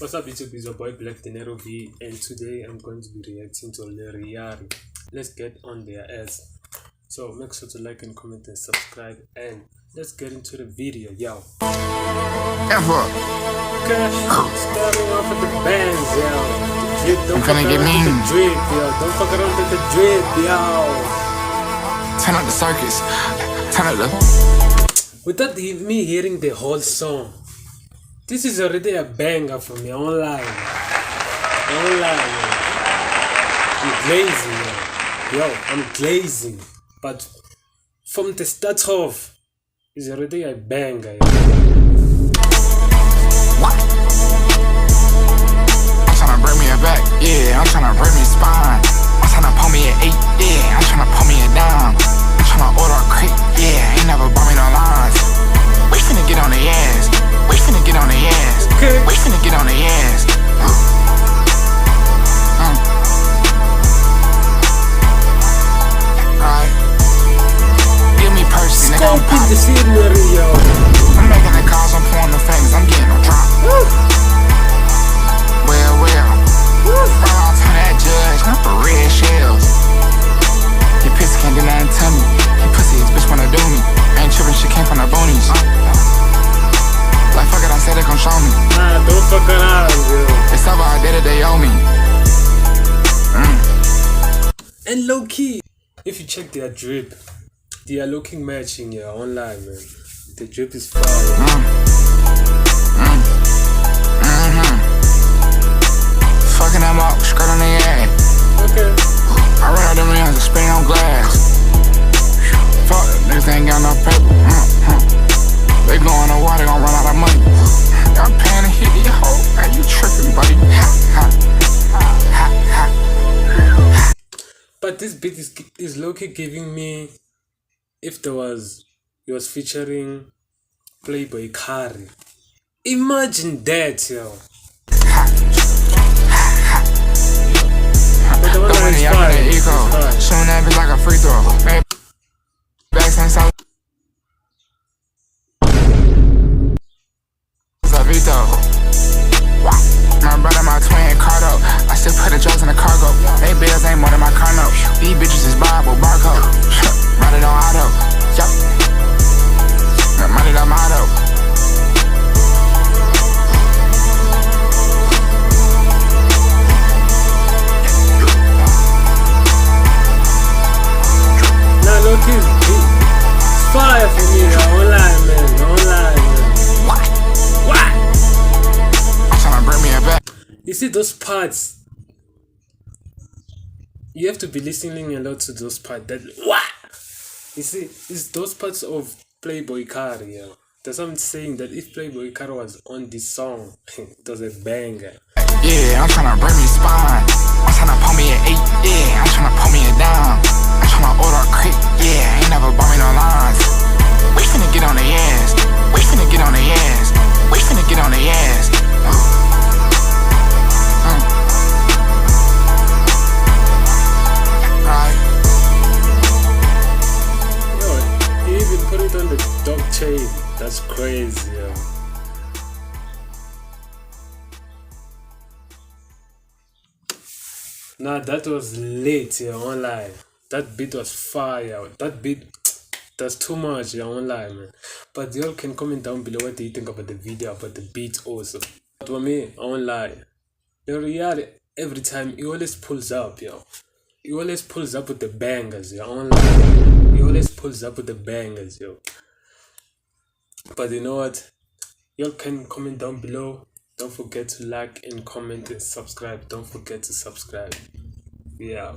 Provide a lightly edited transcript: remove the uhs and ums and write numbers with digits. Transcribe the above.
What's up YouTube, it's your boy Black Dinero V, and today I'm going to be reacting to Lil Yachty. Let's get on their ass. So make sure to like and comment and subscribe, and let's get into the video, yo. Okay, starting off with the bands, yo. Don't fuck around with the drip, yo. Don't fuck around with the drip, yo. Turn up the circus. Turn up the... Without me hearing the whole song, this is already a banger for me. Online. I'm glazing, yo. I'm glazing. But from the start off, it's already a banger, yo. What? I'm tryna bring me a back, yeah. I'm tryna bring me a spine. I'm tryna pull me an 8, yeah. I'm tryna pull me a dime. I'm tryna order a crate, yeah. Ain't never bought me no lines. We finna get on the ass. We finna get on the ass. Okay. We finna get on the ass. Alright. Give me Percy, nigga. I'm Scope in the scenery, yo. I'm making the calls, I'm pulling the fingers, I'm getting a drop. Well. Right on to that judge, not the red shells. Your pussy can't do nothing to me. Your pussy, his bitch wanna do me. Ain't tripping, she came from the boonies. Like fuck it, I said they gon' show me. Nah, don't fuck around, yo. It's over, I did it, they owe me. And low key, if you check their drip, they are looking matching, yeah, online, man. The drip is fire. Fucking them up, skirt on the ass. Okay. I run out them rims and spinning on glass. Fuck it, niggas ain't got no paper. They going to war, they gon' run out of money. I'm paying to hit your hoe. Hey, you tripping, buddy. But this beat is low-key giving me, if he was featuring Playboy Cardi. Imagine that, yo. But the one that is fire. Showing that bitch like a free throw. Back since I my brother, my twin, Cardo. I still put the drugs in the cargo. They bills ain't more than my car note. These bitches is Bible, barcode. Run it on auto. Yup. Run it on auto. Now look, it's fire for me, online, man. Online, man. What? Bring me a back. You see those parts, you have to be listening a lot to those parts. That what? You see, it's those parts of Playboy Cardi, yeah. That's what I'm saying, that if Playboy Cardi was on this song, it was a banger. Yeah, I'm tryna bring me spine. I'm tryna pull me an 8, yeah. I'm tryna pull me a dime. I'm tryna order a crate, yeah. Ain't never bought me no lines. We finna get on the ass. We finna get on the ass. We finna get on the ass. Put it on the dog chain. That's crazy, yo. Nah, that was lit, yeah, online. That beat was fire. That beat, that's too much, yeah, online, man. But y'all can comment down below what do you think about the video, about the beat also. But for me, online, the reality, every time, he always pulls up, yo. He always pulls up with the bangers, yo, online. He always pulls up with the bangers, yo. But you know what? Y'all can comment down below. Don't forget to like and comment and subscribe. Don't forget to subscribe. Yeah.